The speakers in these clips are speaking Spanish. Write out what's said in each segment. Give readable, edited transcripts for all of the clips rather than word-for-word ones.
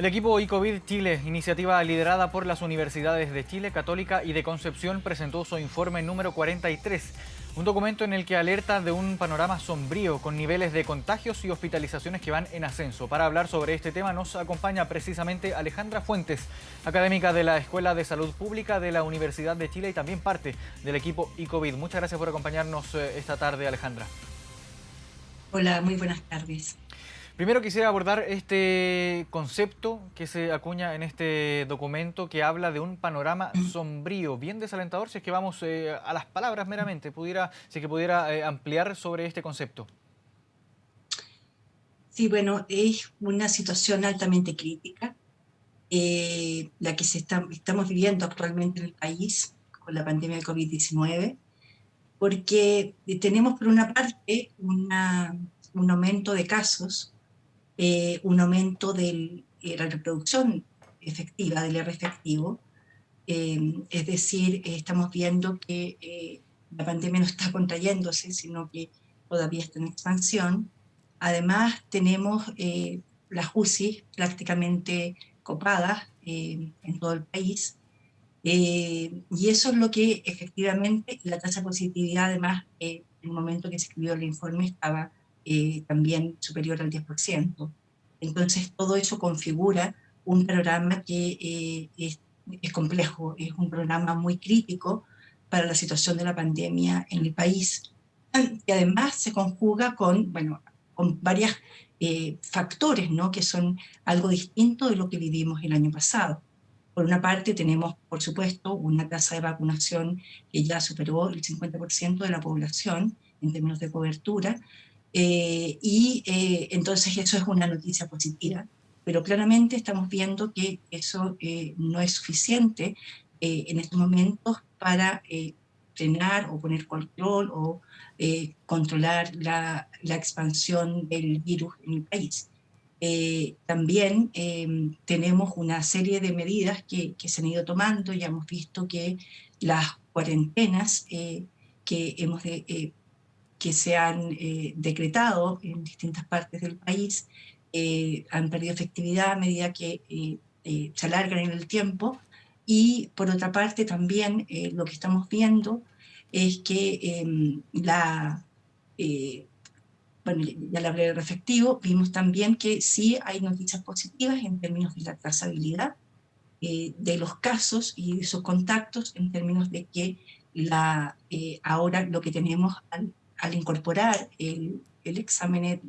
El equipo ICOVID Chile, iniciativa liderada por las universidades de Chile, Católica y de Concepción, presentó su informe número 43, un documento en el que alerta de un panorama sombrío con niveles de contagios y hospitalizaciones que van en ascenso. Para hablar sobre este tema nos acompaña precisamente Alejandra Fuentes, académica de la Escuela de Salud Pública de la Universidad de Chile y también parte del equipo ICOVID. Muchas gracias por acompañarnos esta tarde, Alejandra. Hola, muy buenas tardes. Primero quisiera abordar este concepto que se acuña en este documento que habla de un panorama sombrío, bien desalentador, si es que vamos a las palabras meramente, si es que pudiera ampliar sobre este concepto. Sí, bueno, es una situación altamente crítica, la que estamos viviendo actualmente en el país con la pandemia de COVID-19, porque tenemos por una parte un aumento de casos, un aumento de la reproducción efectiva del R efectivo, es decir, estamos viendo que la pandemia no está contrayéndose, sino que todavía está en expansión. Además, tenemos las UCI prácticamente copadas en todo el país, y eso es lo que efectivamente la tasa de positividad, además, en el momento que se escribió el informe estaba también superior al 10%. Entonces, todo eso configura un programa que es complejo, es un programa muy crítico para la situación de la pandemia en el país. Y además se conjuga con, bueno, con varios factores, ¿no?, que son algo distinto de lo que vivimos el año pasado. Por una parte, tenemos, por supuesto, una tasa de vacunación que ya superó el 50% de la población en términos de cobertura, entonces eso es una noticia positiva. Pero claramente estamos viendo que eso no es suficiente en estos momentos para frenar o poner control o controlar la expansión del virus en el país. También tenemos una serie de medidas que se han ido tomando. Ya hemos visto que las cuarentenas que se han decretado en distintas partes del país han perdido efectividad a medida que se alargan en el tiempo. Y por otra parte también lo que estamos viendo es que eh, bueno, ya le hablé del efectivo, vimos también que sí hay noticias positivas en términos de la trazabilidad de los casos y de sus contactos, en términos de que ahora lo que tenemos al incorporar el examen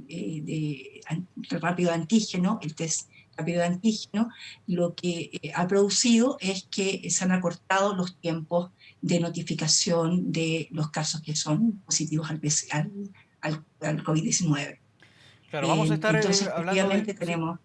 rápido de antígeno, el test rápido de antígeno, lo que ha producido es que se han acortado los tiempos de notificación de los casos que son positivos al COVID-19. Claro, vamos a estar Entonces, hablando de... efectivamente Sí. tenemos...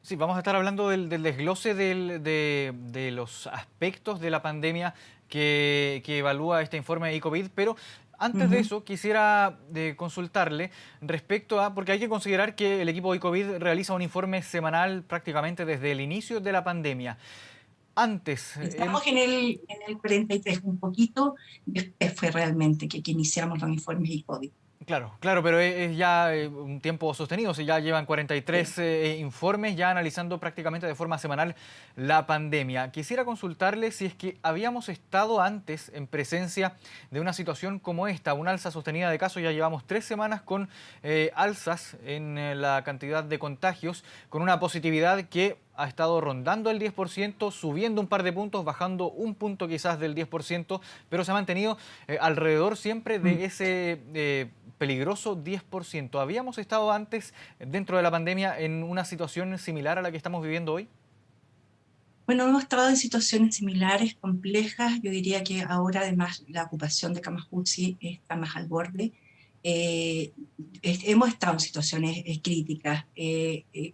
Sí, vamos a estar hablando del desglose de los aspectos de la pandemia que evalúa este informe de ICOVID, pero antes de Uh-huh. eso quisiera consultarle respecto a, porque hay que considerar que el equipo ICOVID realiza un informe semanal prácticamente desde el inicio de la pandemia. Antes, Estamos en el 43, un poquito después fue realmente que iniciamos los informes y COVID. Claro, claro, pero es ya un tiempo sostenido, si ya llevan 43 Sí. informes ya analizando prácticamente de forma semanal la pandemia. Quisiera consultarle si es que habíamos estado antes en presencia de una situación como esta, una alza sostenida de casos. Ya llevamos 3 semanas con alzas en la cantidad de contagios, con una positividad que ha estado rondando el 10%, subiendo un par de puntos, bajando un punto quizás del 10%, pero se ha mantenido alrededor siempre Mm. de ese peligroso 10%. ¿Habíamos estado antes, dentro de la pandemia, en una situación similar a la que estamos viviendo hoy? Bueno, hemos estado en situaciones similares, complejas. Yo diría que ahora además la ocupación de camas UCI está más al borde. Eh, Hemos estado en situaciones críticas.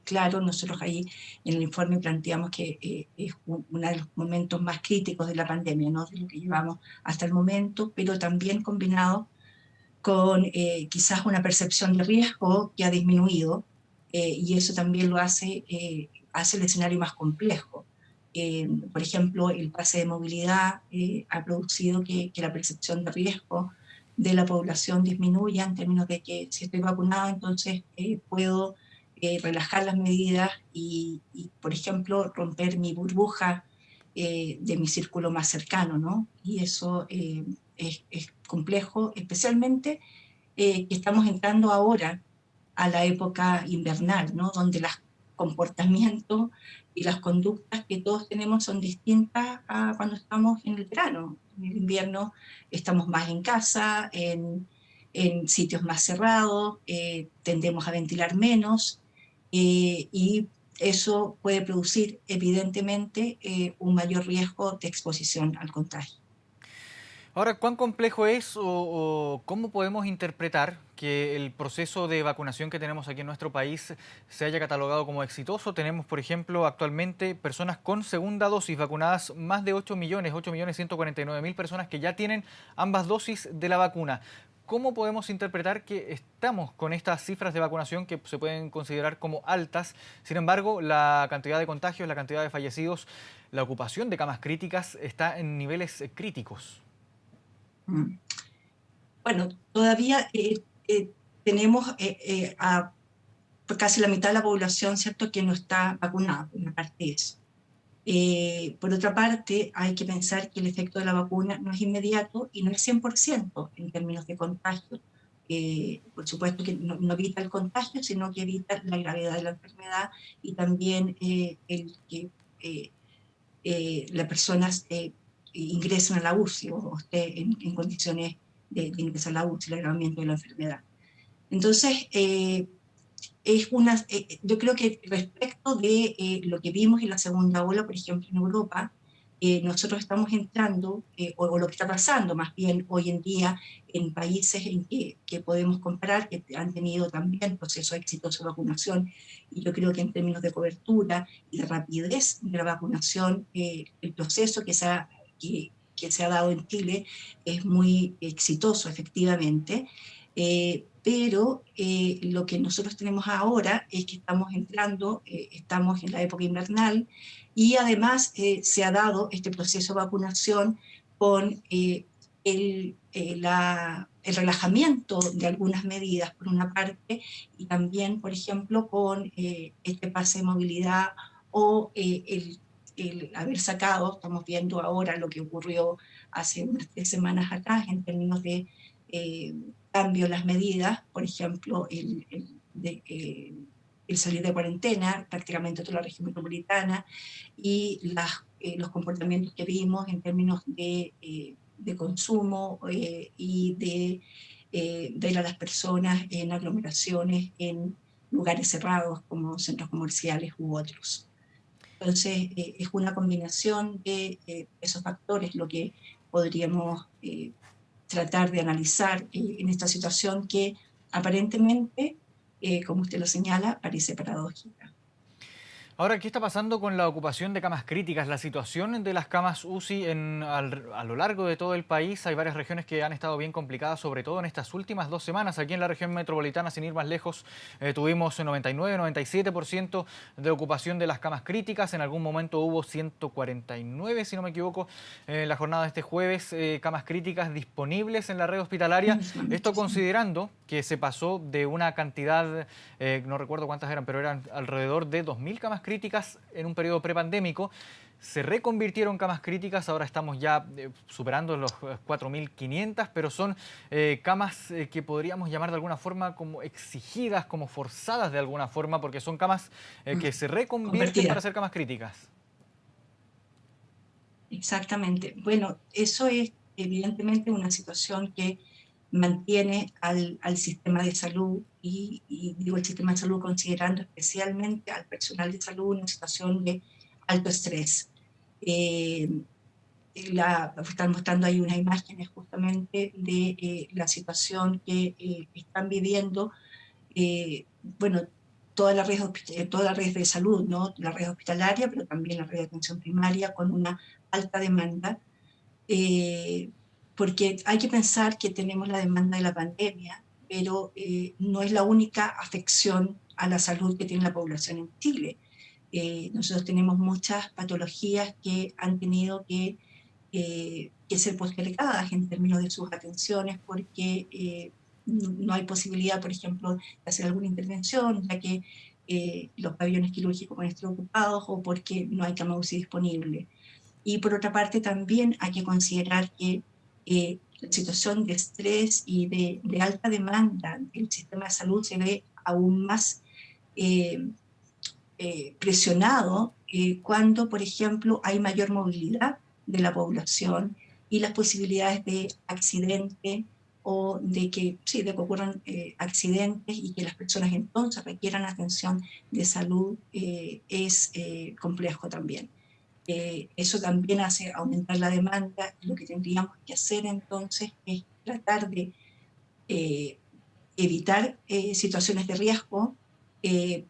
Claro, nosotros ahí en el informe planteamos que es uno de los momentos más críticos de la pandemia, ¿no?, de lo que llevamos hasta el momento, pero también combinado con quizás una percepción de riesgo que ha disminuido, y eso también lo hace el escenario más complejo. Por ejemplo, el pase de movilidad ha producido que la percepción de riesgo de la población disminuya, en términos de que si estoy vacunado, entonces puedo relajar las medidas y, por ejemplo, romper mi burbuja de mi círculo más cercano, ¿no? Y eso es complejo, especialmente que estamos entrando ahora a la época invernal, ¿no? Donde los comportamientos y las conductas que todos tenemos son distintas a cuando estamos en el verano. En el invierno estamos más en casa, en sitios más cerrados, tendemos a ventilar menos y eso puede producir evidentemente un mayor riesgo de exposición al contagio. Ahora, ¿cuán complejo es o cómo podemos interpretar que el proceso de vacunación que tenemos aquí en nuestro país se haya catalogado como exitoso? Tenemos, por ejemplo, actualmente personas con segunda dosis vacunadas, más de 8.149.000 personas que ya tienen ambas dosis de la vacuna. ¿Cómo podemos interpretar que estamos con estas cifras de vacunación que se pueden considerar como altas? Sin embargo, la cantidad de contagios, la cantidad de fallecidos, la ocupación de camas críticas está en niveles críticos. Mm. Bueno, todavía tenemos a casi la mitad de la población, ¿cierto?, que no está vacunada, por una parte eso. Por otra parte, hay que pensar que el efecto de la vacuna no es inmediato y no es 100% en términos de contagio. Por supuesto que no evita el contagio, sino que evita la gravedad de la enfermedad y también el que las personas ingresen a la UCI o esté en condiciones de ingresar a la UCI, el agravamiento de la enfermedad. Entonces, yo creo que respecto de lo que vimos en la segunda ola, por ejemplo, en Europa, nosotros estamos entrando, o lo que está pasando más bien hoy en día en países en que podemos comparar, que han tenido también procesos exitosos de vacunación, y yo creo que en términos de cobertura y de rapidez de la vacunación, el proceso que se ha dado en Chile es muy exitoso, efectivamente. Pero lo que nosotros tenemos ahora es que estamos entrando, estamos en la época invernal y además se ha dado este proceso de vacunación con el relajamiento de algunas medidas por una parte y también, por ejemplo, con este pase de movilidad o el haber sacado, estamos viendo ahora lo que ocurrió hace unas 3 semanas atrás en términos de eh, cambio las medidas, por ejemplo, el salir de cuarentena, prácticamente toda la región metropolitana, y los comportamientos que vimos en términos de consumo y de ver a las personas en aglomeraciones, en lugares cerrados como centros comerciales u otros. Entonces, es una combinación de esos factores lo que podríamos tratar de analizar en esta situación que aparentemente, como usted lo señala, parece paradójica. Ahora, ¿qué está pasando con la ocupación de camas críticas? La situación de las camas UCI a lo largo de todo el país. Hay varias regiones que han estado bien complicadas, sobre todo en estas últimas 2 semanas. Aquí en la región metropolitana, sin ir más lejos, tuvimos 99, 97% de ocupación de las camas críticas. En algún momento hubo 149, si no me equivoco, en la jornada de este jueves, camas críticas disponibles en la red hospitalaria. Esto Mismamente, sí. considerando que se pasó de una cantidad, no recuerdo cuántas eran, pero eran alrededor de 2.000 camas críticas en un periodo prepandémico. Se reconvirtieron camas críticas, ahora estamos ya superando los 4.500, pero son camas que podríamos llamar de alguna forma como exigidas, como forzadas de alguna forma, porque son camas que se reconvierten para Compartida. ser camas críticas. Exactamente. Bueno, eso es evidentemente una situación que mantiene al sistema de salud y digo el sistema de salud considerando especialmente al personal de salud en una situación de alto estrés. Eh, Están mostrando ahí unas imágenes justamente de la situación que están viviendo, bueno, toda la red de salud, ¿no? La red hospitalaria, pero también la red de atención primaria con una alta demanda, eh, porque hay que pensar que tenemos la demanda de la pandemia, pero no es la única afección a la salud que tiene la población en Chile. Nosotros tenemos muchas patologías que han tenido que ser postergadas en términos de sus atenciones porque no hay posibilidad, por ejemplo, de hacer alguna intervención, ya que los pabellones quirúrgicos van a estar ocupados o porque no hay cama UCI disponible. Y por otra parte también hay que considerar que la situación de estrés y de alta demanda del sistema de salud se ve aún más eh, presionado cuando, por ejemplo, hay mayor movilidad de la población y las posibilidades de accidente o de que, sí, de que ocurran accidentes y que las personas entonces requieran atención de salud es complejo también. Eso también hace aumentar la demanda. Lo que tendríamos que hacer entonces es tratar de eh, evitar situaciones de riesgo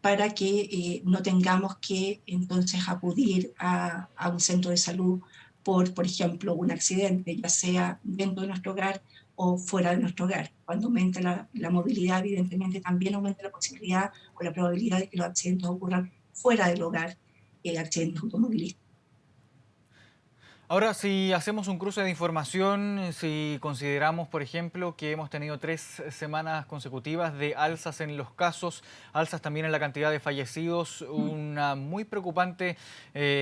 para que no tengamos que entonces acudir a un centro de salud por ejemplo, un accidente, ya sea dentro de nuestro hogar o fuera de nuestro hogar. Cuando aumenta la movilidad, evidentemente también aumenta la posibilidad o la probabilidad de que los accidentes ocurran fuera del hogar, accidentes automovilísticos. Ahora, si hacemos un cruce de información, si consideramos, por ejemplo, que hemos tenido 3 semanas consecutivas de alzas en los casos, alzas también en la cantidad de fallecidos, una muy preocupante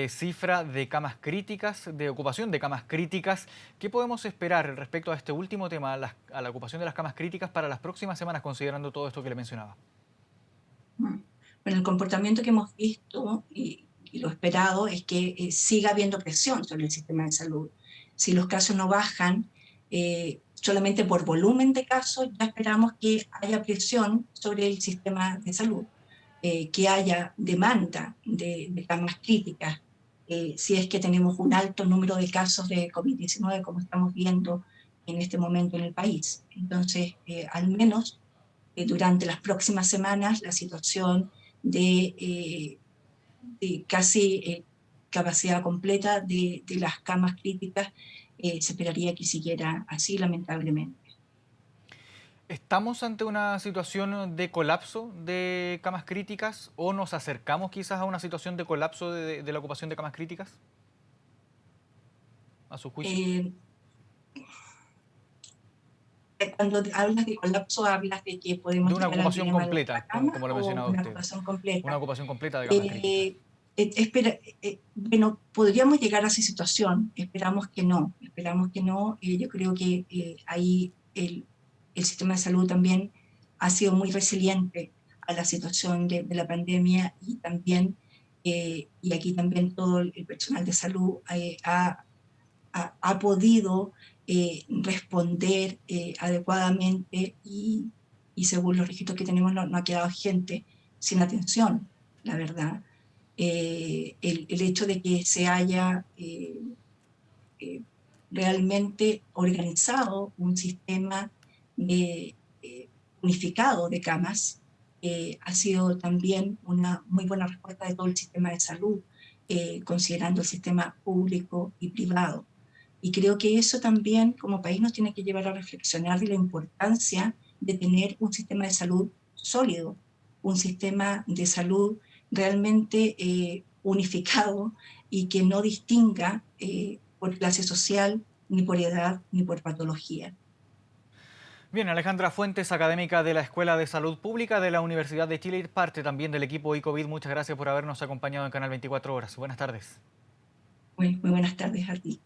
cifra de camas críticas, de ocupación de camas críticas, ¿qué podemos esperar respecto a este último tema, a la ocupación de las camas críticas para las próximas semanas, considerando todo esto que le mencionaba? Bueno, el comportamiento que hemos visto y lo esperado es que siga habiendo presión sobre el sistema de salud. Si los casos no bajan, solamente por volumen de casos, ya esperamos que haya presión sobre el sistema de salud, que haya demanda de camas críticas, si es que tenemos un alto número de casos de COVID-19, como estamos viendo en este momento en el país. Entonces, al menos durante las próximas semanas la situación de casi capacidad completa de las camas críticas se esperaría que siguiera así, lamentablemente. ¿Estamos ante una situación de colapso de camas críticas o nos acercamos quizás a una situación de colapso de la ocupación de camas críticas, a su juicio? Eh, Cuando hablas de colapso, hablas de que De podemos una llegar al ocupación dilema de completa, la cama como lo o mencionaba una usted. ocupación Una completa. ocupación completa de camas críticas. Eh, bueno, podríamos llegar a esa situación, esperamos que no. Yo creo que ahí el sistema de salud también ha sido muy resiliente a la situación de la pandemia y también, y aquí también todo el personal de salud ha podido responder adecuadamente y según los registros que tenemos no ha quedado gente sin atención, la verdad. El hecho de que se haya eh, realmente organizado un sistema de, unificado de camas ha sido también una muy buena respuesta de todo el sistema de salud, considerando el sistema público y privado. Y creo que eso también como país nos tiene que llevar a reflexionar de la importancia de tener un sistema de salud sólido, un sistema de salud realmente unificado y que no distinga por clase social, ni por edad, ni por patología. Bien, Alejandra Fuentes, académica de la Escuela de Salud Pública de la Universidad de Chile, parte también del equipo ICOVID. Muchas gracias por habernos acompañado en Canal 24 Horas. Buenas tardes. Muy buenas tardes a ti.